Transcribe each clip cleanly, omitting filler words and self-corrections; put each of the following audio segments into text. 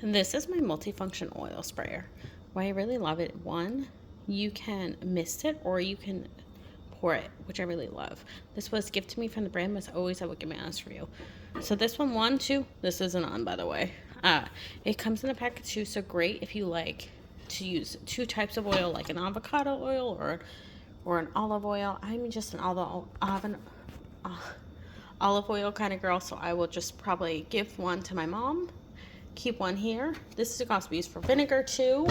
And this is my multifunction oil sprayer. Why I really love it, one, you can mist it or you can pour it, which I really love. This was gifted to me from the brand, but always I would get my honest review. So this one, two, this isn't on, by the way. It comes in a pack of two, so great if you like to use two types of oil, like an avocado oil or an olive oil. I'm just an olive oil kind of girl, so I will just probably give one to my mom, keep one here. This is going to be used for vinegar too.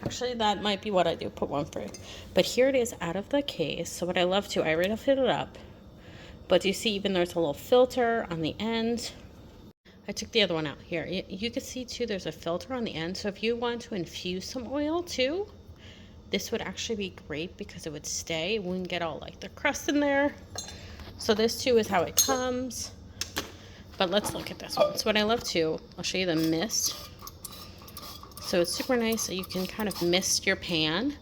Actually, that might be what I do, put one for it. But here it is out of the case. So what I love to, I already filled it up. But you see, even there's a little filter on the end. I took the other one out here. You can see too, there's a filter on the end. So if you want to infuse some oil too, this would actually be great because it would stay. It wouldn't get all like the crust in there. So this too is how it comes. But let's look at this one. So what I love too, I'll show you the mist. So it's super nice so you can kind of mist your pan.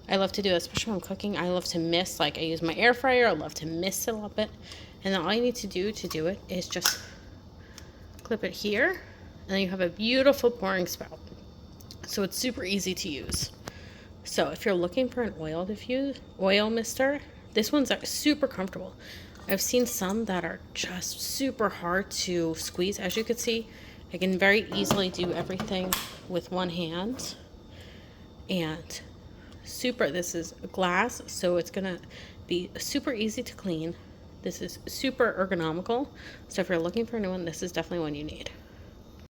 I love to do that, especially when I'm cooking. I love to mist, like I use my air fryer. I love to mist it a little bit. And then all you need to do it is just clip it here. And then you have a beautiful pouring spout. So it's super easy to use. So if you're looking for an oil mister, this one's super comfortable. I've seen some that are just super hard to squeeze. As you can see, I can very easily do everything with one hand. And this is glass, so it's gonna be super easy to clean. This is super ergonomical. So if you're looking for a new one, this is definitely one you need.